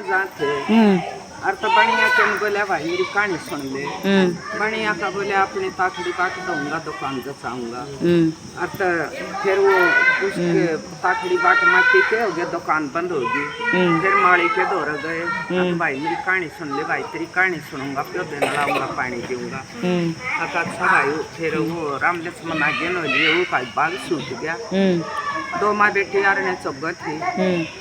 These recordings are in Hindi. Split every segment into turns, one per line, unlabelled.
जाते और तो बढ़िया के बोले भाई मेरी कहानी सुन ले। बढ़िया का बोले अपनी ताकड़ी बाट दूंगा दुकान जचाऊंगा। और तो फिर वो उसके ताकड़ी बाट माटी के हो गया दुकान बंद होगी। फिर माड़ी के दौड़ गए भाई मेरी कहानी सुन ले भाई तेरी कहानी सुनूंगा प्यो देना लाऊंगा पानी दूंगा। अच्छा भाई फिर वो राम लक्ष्मण आगे न लिए वो भाई बाग सूट गया। दो माँ बेटी यार ने चौगत थी।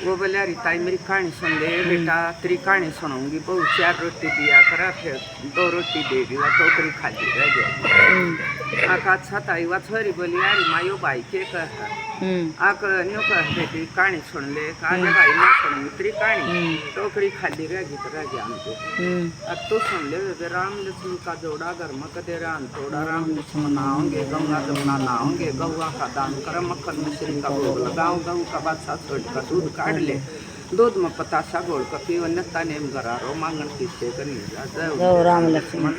वो बोले अरे ताई मेरी कहानी सुन ले बेटा तेरी कहानी सुनाऊंगी। बहुत 4 रोटी दिया करा फिर 2 रोटी दे दी टोकरी खाली रह गई। आका अच्छा ताई वह छोरी बोली अरे मायो भाई के कहा आक न्यू कह बेटी कहानी सुन ले कहा भाई मैं सुनूंगी तेरी कहानी टोकरी खाली रह गई तो रह गया हमको। अब तो सुन ले राम लक्ष्मण का जोड़ा घर में कदे रान थोड़ा राम लक्ष्मण नहाओगे गंगा जमुना नहाओगे गौवा का दान कर मक्खन मिश्री का भोग लगाओ गऊ का बादशाह छोड़ कर दूध काट ले दूध में पतासा गोल का पीव नत्ता नेम गरा रो मांगन किससे करी जय राम लक्ष्मण।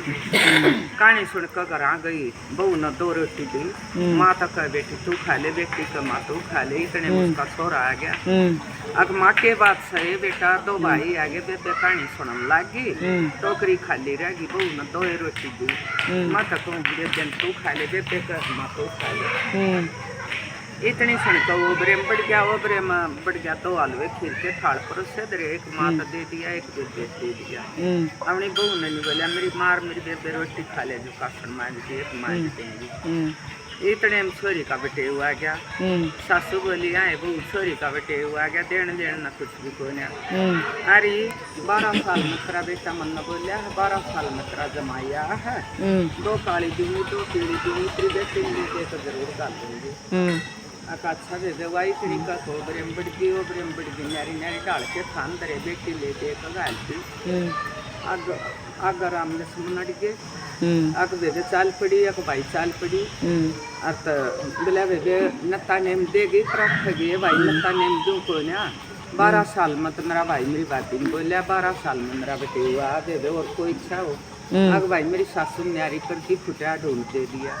कहानी सुन कर घर आ गई बहू न 2 रोटी दी माँ तक बेटी तू खा ले बेटी का माँ तू खा ले इतने उसका छोरा आ गया। अब माँ के बाद सही बेटा 2 भाई आगे बेबे कहानी सुनन लागी टोकरी खाली रहेगी बहू न 2 रोटी दी माँ तक बेबे तू खा ले बेबे का माँ तू खा ले। इतनी सुनकर वो ब्रेम बढ़ गया वो ब्रेम बढ़ गया 2 हलवे खीर के थाल पर उससे दे एक माँ तो दे दिया एक बेबे दे दिया। अपनी बहू ने नहीं बोला मेरी मार मेरी बेबे रोटी खा ले जो कासन मांग दी एक मांग देंगी। इतने में छोरी का बेटे हुआ गया। सासू बोली आए बहू छोरी का बेटे हुआ गया देन देन न कुछ भी को नहीं। अरे 12 साल में तेरा बेटा मन न बोलिया 12 साल में तेरा जमाया है 2 काली दूंगी 2 पीली दूंगी तेरी बेटी लेके तो जरूर डाल दूंगी। अच्छा दे दे वाई तेरी का तो ब्रेम बढ़ गई वो ब्रेम बढ़ गई नारी नारी डाल के थान दरे बेटी लेके एक गालती आग राम लक्ष्मण अड़ गए आग बेबे चाल पड़ी एक भाई चाल पड़ी और तो बोला बेबे नत्ता नेम देगी रख गए भाई नत्ता नेम दूँ को ना 12 साल में तो मेरा भाई मेरी बात नहीं बोलिया 12 साल में मेरा बेटे हुआ बेबे और कोई इच्छा हो आग भाई मेरी सासू न्यारी करती फुटिया ढूंढ दे दिया।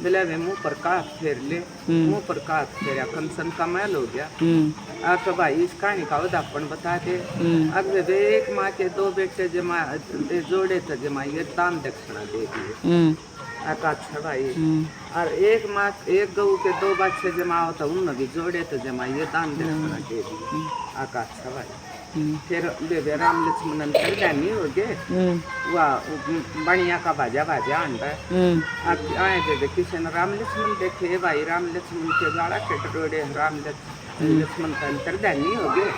बोला वे मुँह पर काट फेर ले मुँह पर काट फेरा कंसन का मैल हो गया। आग भाई इस कहानी का उदाहरण बता दे। अब वे एक माँ के 2 बेटे जमा जोड़े थे जमा ये दान दक्षिणा दे दिए। अच्छा भाई और एक माँ एक गऊ के 2 बच्चे जमा होता उन भी जोड़े तो जमा ये दान दक्षिणा दे दिए। अच्छा भाई फिर बेबे राम लक्ष्मण अंतर जानी हो गए वाह बढ़िया का भाजा भाजा अंडा आए बेबे किशन राम लक्ष्मण देखे भाई राम लक्ष्मण के गाड़ा कट रोड़े राम लक्ष्मण का अंतर जानी हो गए।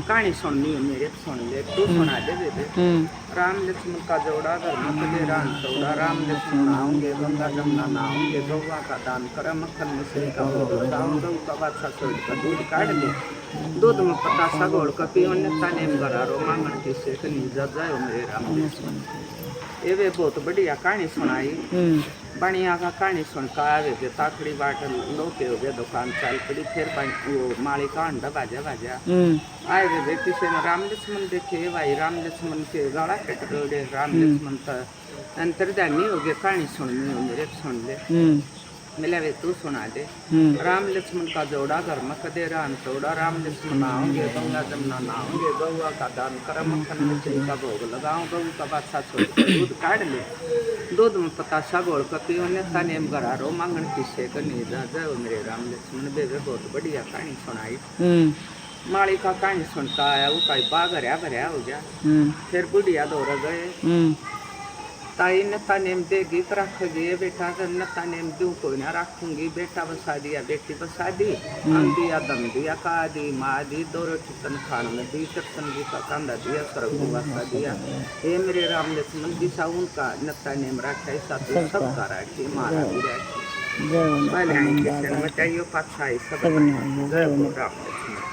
कहानी सुननी है मेरे सुन ले तू सुना दे बेबे। राम लक्ष्मण का जोड़ा घर में राम चौड़ा राम लक्ष्मण नहाओगे गंगा जमुना नहाओगे गौवा का दान कर मक्खन मिश्री का भोग लगाओ गऊ का बादशाह छोड़ कर दूध काट ले दूध में पतासा गोड़ का पीओ नत्ता नेम गरा रो मांगन किससे कनी जाओ मेरे राम लक्ष्मण। ये वे बहुत बढ़िया कहानी सुनाई बढ़िया का कहानी सुनकर आवे ताकड़ी बाट लोके हो गए दुकान चाल पड़ी फिर वो माली का अंडा बाजा बाजा आए वे किसी ने राम लक्ष्मण देखे भाई राम लक्ष्मण के गाड़ा कट रोड़े राम लक्ष्मण का अंतर्दानी हो गया कहानी सुननी हो मेरे सुन ले मिला वे तू सुना दे। राम लक्ष्मण का जोड़ा घर में कदे रान तोड़ा राम लक्ष्मण नहाओगे गंगा जमुना नहाओगे गौवा का दान कर मक्खन मिश्री का भोग लगाओ गऊ का बादशाह छोड़ दूध काट ले दूध में पतासा गोड़ का पीओ नेता नेम गरा रो मांगन किससे कनी जय मेरे राम लक्ष्मण बेबे बहुत बढ़िया कहानी सुनाई। माली का कहानी सुनता आया वो कई बाग हरिया भरिया हो गया। फिर बुढ़िया दौड़ गए ताई नत्ता नेम देगी तो रख गए बेटा नत्ता नेम दूँ को ना रखूंगी बेटा बसा दिया बेटी बसा दी हम दिया दम दिया का दी माँ दी 2 रोटी तन खान में दी तन जी का कांदा दिया सरग बसा दिया। ये मेरे राम लक्ष्मण दिशा उनका नत्ता नेम रखा ऐसा तो सबका राखी मारा भी राखी बताइए पाछा सब राम लक्ष्मण।